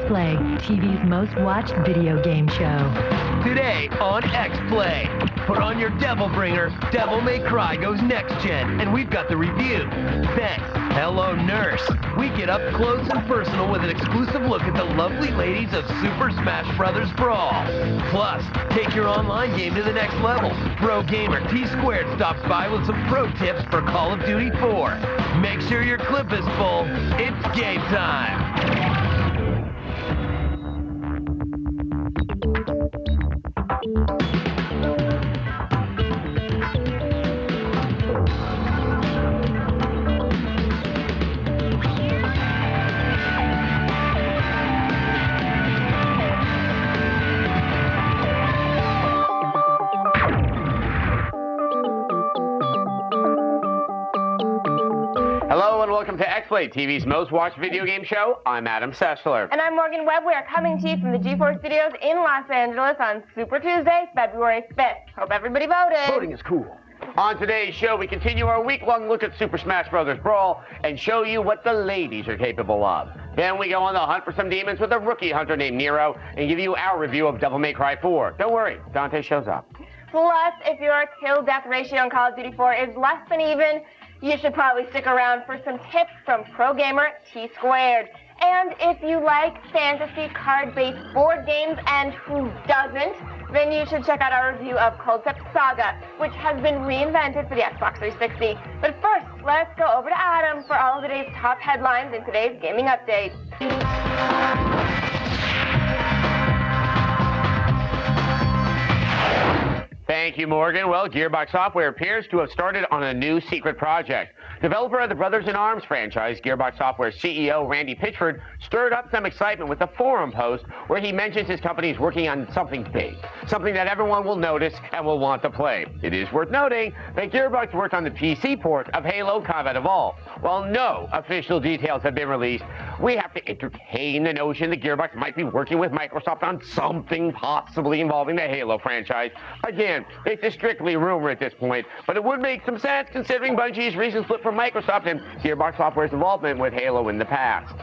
X-Play, TV's most watched video game show. Today on X-Play, put on your Devil Bringer. Devil May Cry goes next gen, and we've got the review. Then, Hello Nurse. We get up close and personal with an exclusive look at the lovely ladies of Super Smash Bros. Brawl. Plus, take your online game to the next level. Pro Gamer T-Squared stops by with some pro tips for Call of Duty 4. Make sure your clip is full. It's game time. Hello and welcome to X-Play, TV's most watched video game show. I'm Adam Sessler. And I'm Morgan Webb. We are coming to you from the G4 Studios in Los Angeles on Super Tuesday, February 5th. Hope everybody voted. Voting is cool. On today's show, we continue our week-long look at Super Smash Bros. Brawl and show you what the ladies are capable of. Then we go on the hunt for some demons with a rookie hunter named Nero and give you our review of Devil May Cry 4. Don't worry, Dante shows up. Plus, if your kill-death ratio on Call of Duty 4 is less than even, you should probably stick around for some tips from Pro Gamer T-Squared. And if you like fantasy card-based board games, and who doesn't, then you should check out our review of Concept Saga, which has been reinvented for the Xbox 360. But first, let's go over to Adam for all of today's top headlines in today's gaming update. Thank you, Morgan. Well, Gearbox Software appears to have started on a new secret project. Developer of the Brothers in Arms franchise, Gearbox Software CEO Randy Pitchford stirred up some excitement with a forum post where he mentions his company is working on something big, something that everyone will notice and will want to play. It is worth noting that Gearbox worked on the PC port of Halo Combat Evolved. While no official details have been released, we have to entertain the notion that Gearbox might be working with Microsoft on something possibly involving the Halo franchise. Again, it's a strictly rumor at this point, but it would make some sense considering Bungie's recent split from Microsoft and Gearbox Software's involvement with Halo in the past.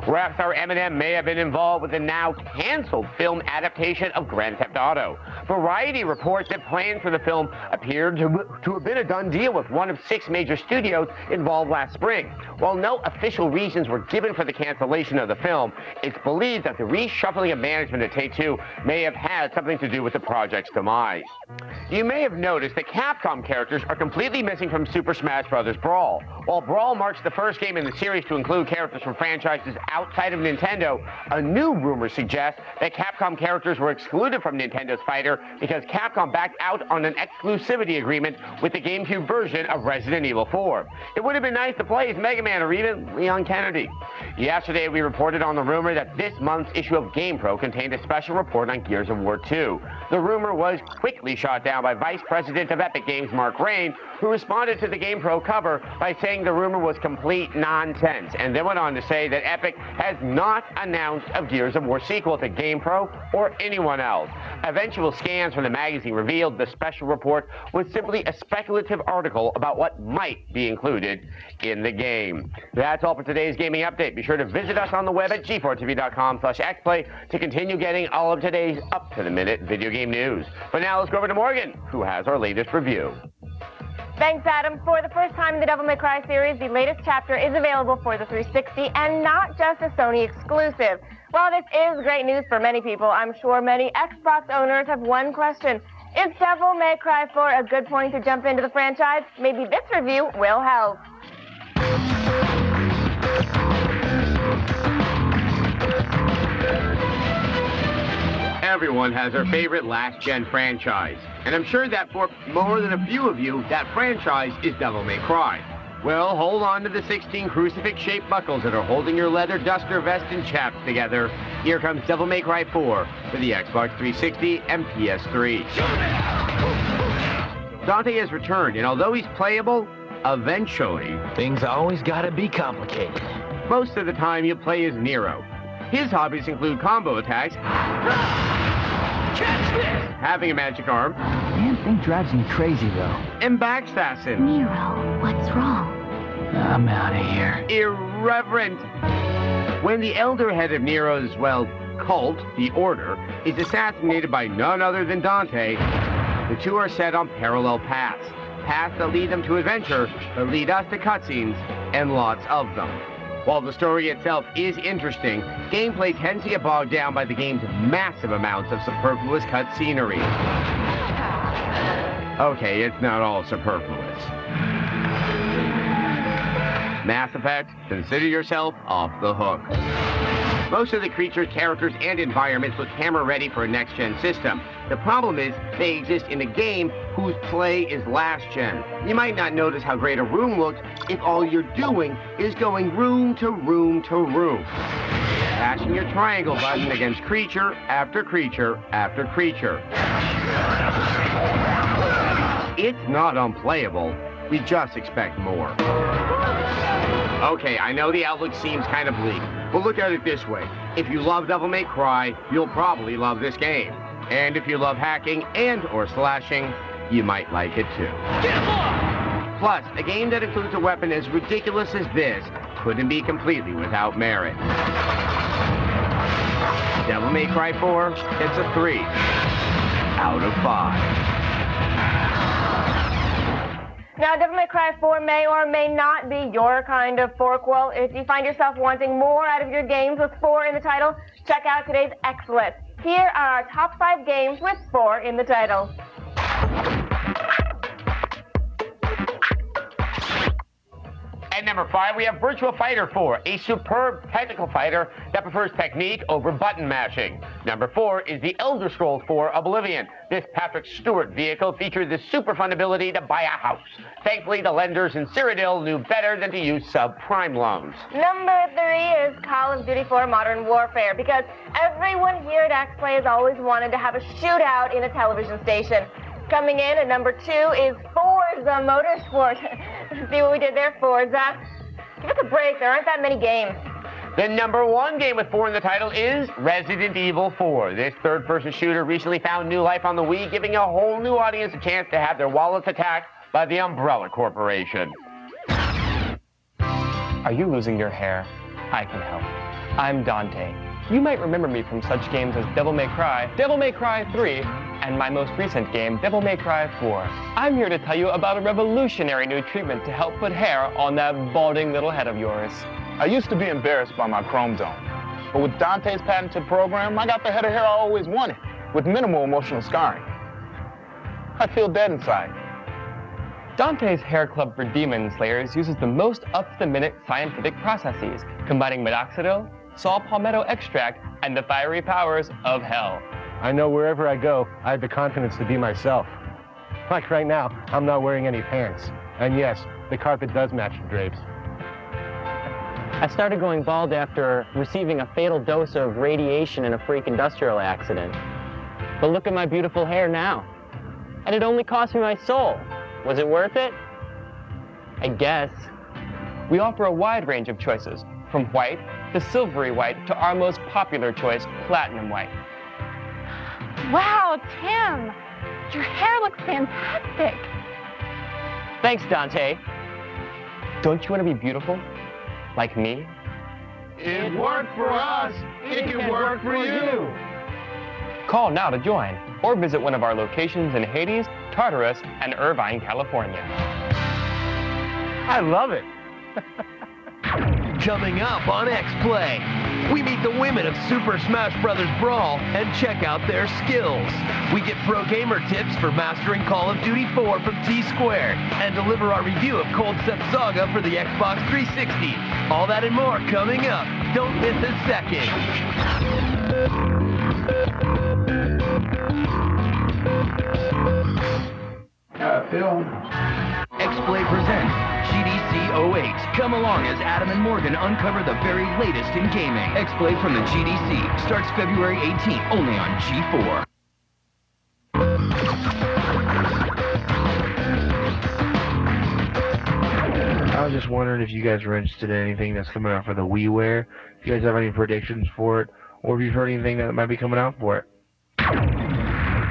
Rockstar Eminem may have been involved with the now canceled film adaptation of Grand Theft Auto. Variety reports that plans for the film appeared to have been a done deal with one of 6 major studios involved last spring. While no official reasons were given for the cancellation of the film, it's believed that the reshuffling of management at Take-Two may have had something to do with the project's demise. You may have noticed that Capcom characters are completely missing from Super Smash Bros. Brawl. While Brawl marks the first game in the series to include characters from franchises outside of Nintendo, a new rumor suggests that Capcom characters were excluded from Nintendo's Fighter because Capcom backed out on an exclusivity agreement with the GameCube version of Resident Evil 4. It would have been nice to play as Mega Man or even Leon Kennedy. Yesterday, we reported on the rumor that this month's issue of GamePro contained a special report on Gears of War 2. The rumor was quickly shot down by Vice President of Epic Games, Mark Rain, who responded to the GamePro cover by saying the rumor was complete nonsense, and then went on to say that Epic has not announced a Gears of War sequel to GamePro or anyone else. Eventual scans from the magazine revealed the special report was simply a speculative article about what might be included in the game. That's all for today's gaming update. Be sure to visit us on the web at g4tv.com/xplay to continue getting all of today's up-to-the-minute video game news. But now let's go over to Morgan, who has our latest review. Thanks, Adam. For the first time in the Devil May Cry series, the latest chapter is available for the 360 and not just a Sony exclusive. While this is great news for many people, I'm sure many Xbox owners have one question. Is Devil May Cry 4 a good point to jump into the franchise? Maybe this review will help. Everyone has their favorite last-gen franchise, and I'm sure that for more than a few of you, that franchise is Devil May Cry. Well, hold on to the 16 crucifix-shaped buckles that are holding your leather duster vest and chaps together. Here comes Devil May Cry 4 for the Xbox 360 and PS3. Dante has returned, and although he's playable, eventually, Things always gotta be complicated. most of the time you play as Nero. His hobbies include combo attacks, Catch this! having a magic arm, Damn thing drives me crazy, though. and backstassing. Nero, what's wrong? I'm out of here. Irreverent. When the elder head of Nero's, well, cult, the Order, is assassinated by none other than Dante, the two are set on parallel paths. Paths that lead them to adventure, that lead us to cutscenes, and lots of them. While the story itself is interesting, gameplay tends to get bogged down by the game's massive amounts of superfluous cutscenery. Okay, it's not all superfluous. Mass Effect, consider yourself off the hook. Most of the creatures, characters, and environments look camera-ready for a next-gen system. The problem is, they exist in a game whose play is last-gen. You might not notice how great a room looks if all you're doing is going room to room to room. Mashing your triangle button against creature after creature after creature. It's not unplayable, we just expect more. Okay, I know the outlook seems kind of bleak, but look at it this way. If you love Devil May Cry, you'll probably love this game. And if you love hacking and/or slashing, you might like it too. Plus, a game that includes a weapon as ridiculous as this couldn't be completely without merit. Devil May Cry 4 gets a 3 out of 5. Now, Devil May Cry 4 may or may not be your kind of fork. If you find yourself wanting more out of your games with 4 in the title, check out today's X list. Here are our top 5 games with 4 in the title. At number 5, we have Virtua Fighter 4, a superb technical fighter that prefers technique over button mashing. Number 4 is the Elder Scrolls 4 Oblivion. This Patrick Stewart vehicle featured the super fun ability to buy a house. Thankfully, the lenders in Cyrodiil knew better than to use subprime loans. Number 3 is Call of Duty 4 Modern Warfare, because everyone here at X-Play has always wanted to have a shootout in a television station. Coming in at number 2 is Forza Motorsport. See what we did there, Forza? Give us a break, there aren't that many games. The number 1 game with 4 in the title is Resident Evil 4. This third-person shooter recently found new life on the Wii, giving a whole new audience a chance to have their wallets attacked by the Umbrella Corporation. Are you losing your hair? I can help. I'm Dante. You might remember me from such games as Devil May Cry 3, and my most recent game, Devil May Cry 4. I'm here to tell you about a revolutionary new treatment to help put hair on that balding little head of yours. I used to be embarrassed by my chrome dome, but with Dante's patented program, I got the head of hair I always wanted, with minimal emotional scarring. I feel dead inside. Dante's Hair Club for Demon Slayers uses the most up-to-the-minute scientific processes, combining minoxidil, saw palmetto extract, and the fiery powers of hell. I know wherever I go, I have the confidence to be myself. Like right now, I'm not wearing any pants. And yes, the carpet does match the drapes. I started going bald after receiving a fatal dose of radiation in a freak industrial accident. But look at my beautiful hair now. And it only cost me my soul. Was it worth it? I guess. We offer a wide range of choices, from white to silvery white to our most popular choice, platinum white. Wow, Tim, your hair looks fantastic. Thanks, Dante. Don't you want to be beautiful? Like me? It worked for us. It can work for you. Call now to join, or visit one of our locations in Hades, Tartarus, and Irvine, California. I love it. Coming up on X-Play, we meet the women of Super Smash Bros. Brawl and check out their skills. We get pro gamer tips for mastering Call of Duty 4 from T-Squared and deliver our review of Cold Step Saga for the Xbox 360. All that and more coming up. Don't miss a second. Phil. X-Play presents GDC 08. Come along as Adam and Morgan uncover the very latest in gaming. X-Play from the GDC starts February 18th, only on G4. I was just wondering if you guys were interested in anything that's coming out for the WiiWare. If you guys have any predictions for it, or if you've heard anything that might be coming out for it.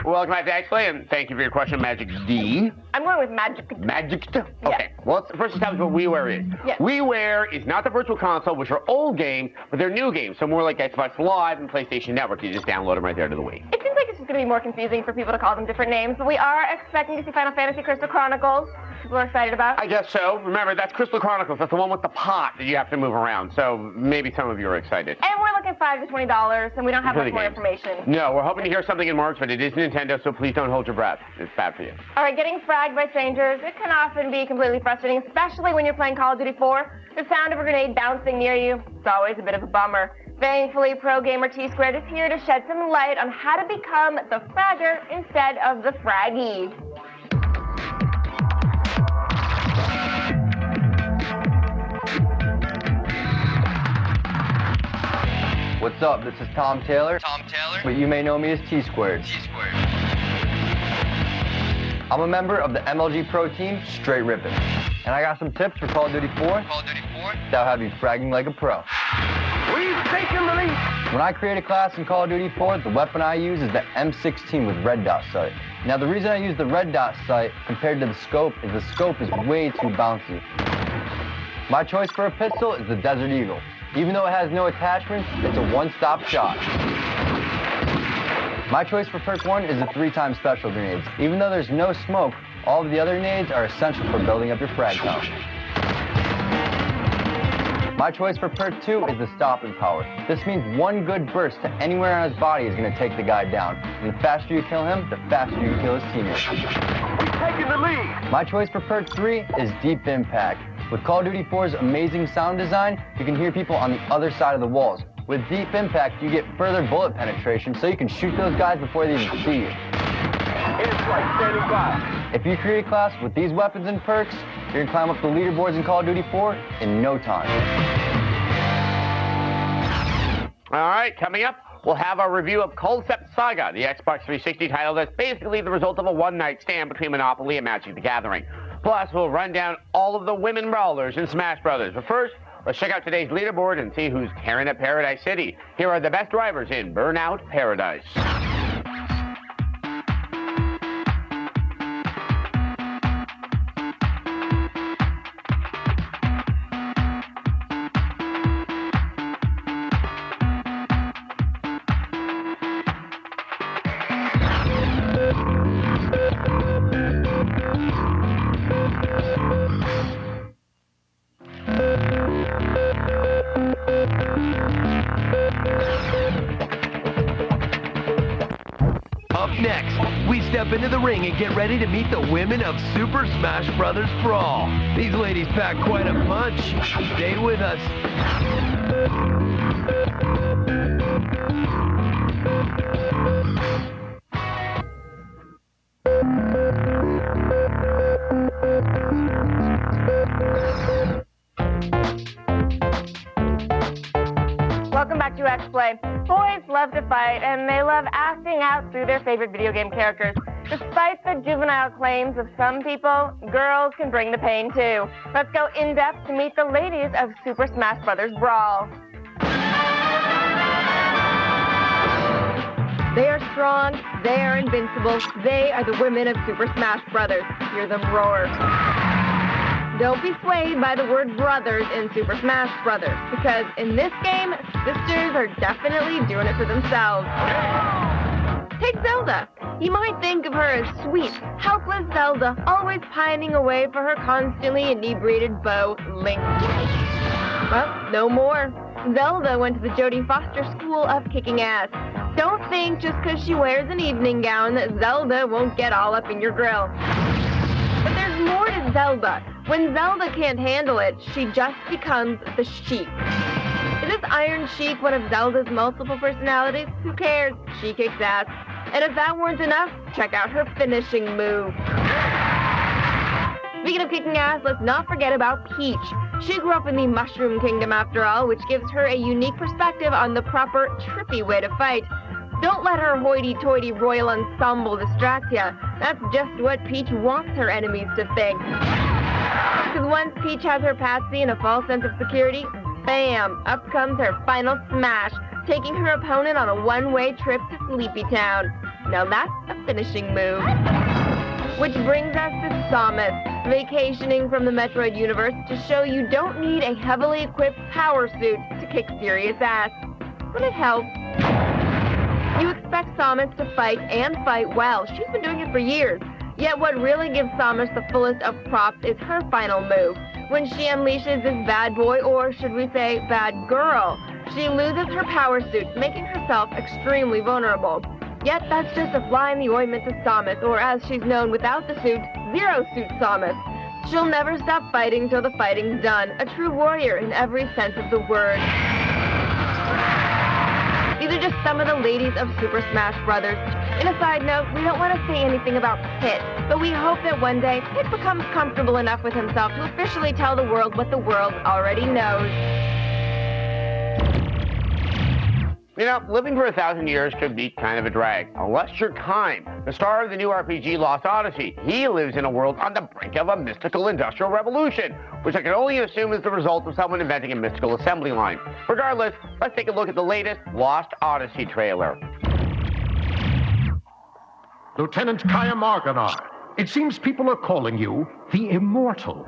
Welcome back to X-Play, and thank you for your question, Magic D. I'm going with Magic. Magic D? Okay, well, let's first establish what WiiWare is. Yes. WiiWare is not the Virtual Console, which are old games, but they're new games, so more like Xbox Live and PlayStation Network. You just download them right there to the Wii. It seems like it's just going to be more confusing for people to call them different names, but we are expecting to see Final Fantasy Crystal Chronicles. People are excited about. I guess so. Remember, that's Crystal Chronicles. That's the one with the pot that you have to move around, so maybe some of you are excited. And we're looking $5 to $20, and we don't have For much the more games. information. No, we're hoping to hear something in March, but it is Nintendo, so please don't hold your breath. It's bad for you. All right, getting fragged by strangers, it can often be completely frustrating, especially when you're playing Call of Duty 4. The sound of a grenade bouncing near you, it's always a bit of a bummer. Thankfully, Pro Gamer T-Squared is here to shed some light on how to become the fragger instead of the fraggy. What's up? This is Tom Taylor. But you may know me as T-Squared. I'm a member of the MLG Pro team, Straight Rippin'. And I got some tips for Call of Duty 4 that'll have you fragging like a pro. We've taken the lead. When I create a class in Call of Duty 4, the weapon I use is the M16 with red dot sight. Now the reason I use the red dot sight compared to the scope is the scope is way too bouncy. My choice for a pistol is the Desert Eagle. Even though it has no attachments, it's a one-stop shot. My choice for perk 1 is the 3-time special grenades. Even though there's no smoke, all of the other grenades are essential for building up your frag count. My choice for perk 2 is the stopping power. This means one good burst to anywhere on his body is going to take the guy down. And the faster you kill him, the faster you can kill his teammates. We've taken the lead. My choice for perk 3 is Deep Impact. With Call of Duty 4's amazing sound design, you can hear people on the other side of the walls. With Deep Impact, you get further bullet penetration, so you can shoot those guys before they even see you. It's like standing by. If you create a class with these weapons and perks, you're gonna climb up the leaderboards in Call of Duty 4 in no time. All right, coming up, we'll have our review of Concept Saga, the Xbox 360 title that's basically the result of a one-night stand between Monopoly and Magic the Gathering. Plus, we'll run down all of the women brawlers in Smash Brothers. But first, let's check out today's leaderboard and see who's tearing up Paradise City. Here are the best drivers in Burnout Paradise. Up next, we step into the ring and get ready to meet the women of Super Smash Brothers Brawl. These ladies pack quite a punch. Stay with us. Welcome back to X-Play. Boys love to fight, and they love acting out through their favorite video game characters. Despite the juvenile claims of some people, girls can bring the pain too. Let's go in-depth to meet the ladies of Super Smash Brothers Brawl. They are strong, they are invincible, they are the women of Super Smash Brothers. Hear them roar. Don't be swayed by the word brothers in Super Smash Brothers, because in this game, sisters are definitely doing it for themselves. Take Zelda. You might think of her as sweet, helpless Zelda, always pining away for her constantly inebriated beau, Link. Well, no more. Zelda went to the Jodie Foster School of Kicking Ass. Don't think just because she wears an evening gown that Zelda won't get all up in your grill. But there's more to Zelda. When Zelda can't handle it, she just becomes the Sheik. Is this Iron Sheik one of Zelda's multiple personalities? Who cares? She kicks ass. And if that weren't enough, check out her finishing move. Speaking of kicking ass, let's not forget about Peach. She grew up in the Mushroom Kingdom after all, which gives her a unique perspective on the proper, trippy way to fight. Don't let her hoity-toity royal ensemble distract ya. That's just what Peach wants her enemies to think. Because once Peach has her patsy and a false sense of security, bam, up comes her final smash, taking her opponent on a one-way trip to Sleepy Town. Now that's a finishing move. Which brings us to Samus, vacationing from the Metroid universe to show you don't need a heavily equipped power suit to kick serious ass. But it helps. You expect Samus to fight and fight well. She's been doing it for years. Yet what really gives Samus the fullest of props is her final move. When she unleashes this bad boy, or should we say bad girl, she loses her power suit, making herself extremely vulnerable. Yet that's just a fly in the ointment to Samus, or as she's known without the suit, Zero Suit Samus. She'll never stop fighting till the fighting's done, a true warrior in every sense of the word. These are just some of the ladies of Super Smash Brothers. In a side note, we don't want to say anything about Pit, but we hope that one day Pit becomes comfortable enough with himself to officially tell the world what the world already knows. You know, living for 1,000 years could be kind of a drag. Unless you're Kime, the star of the new RPG Lost Odyssey. He lives in a world on the brink of a mystical industrial revolution, which I can only assume is the result of someone inventing a mystical assembly line. Regardless, let's take a look at the latest Lost Odyssey trailer. Lieutenant Kaya Marganar, it seems people are calling you the Immortal.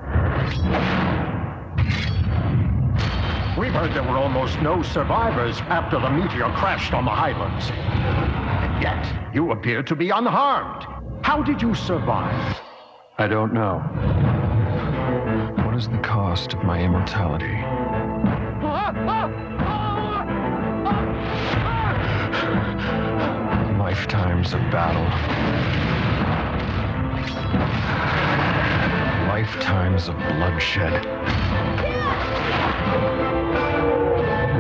We've heard there were almost no survivors after the meteor crashed on the Highlands. And yet, you appear to be unharmed. How did you survive? I don't know. What is the cost of my immortality? Lifetimes of battle. Lifetimes of bloodshed.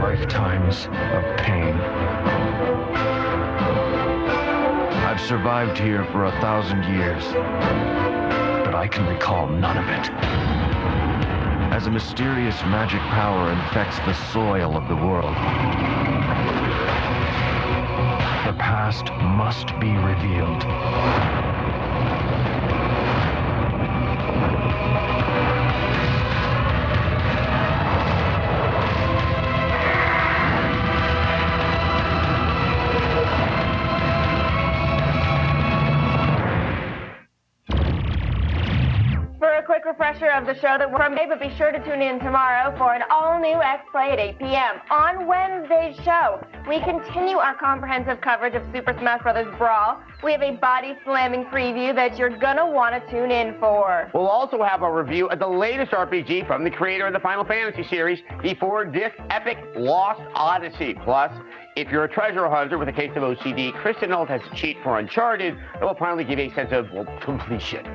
Lifetimes of pain. I've survived here for 1,000 years, but I can recall none of it. As a mysterious magic power infects the soil of the world, the past must be revealed. Refresher of the show that we're from today, but be sure to tune in tomorrow for an all-new X-Play at 8 p.m. On Wednesday's show, we continue our comprehensive coverage of Super Smash Bros. Brawl. We have a body-slamming preview that you're gonna want to tune in for. We'll also have a review of the latest RPG from the creator of the Final Fantasy series, the 4-disc epic Lost Odyssey. Plus, if you're a treasure hunter with a case of OCD, Kristen Nolt has a cheat for Uncharted that will finally give you a sense of, well, completion.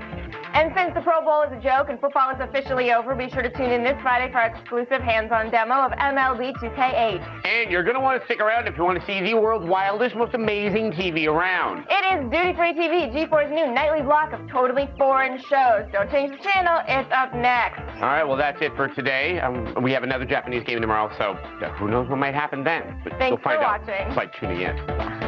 And since the Pro Bowl is a joke and football is officially over, be sure to tune in this Friday for our exclusive hands-on demo of MLB 2K8. And you're going to want to stick around if you want to see the world's wildest, most amazing TV around. It is Duty Free TV, G4's new nightly block of totally foreign shows. Don't change the channel, it's up next. All right, well, that's it for today. We have another Japanese game tomorrow, so who knows what might happen then. But Thanks for find watching. Out. It's like tuning in.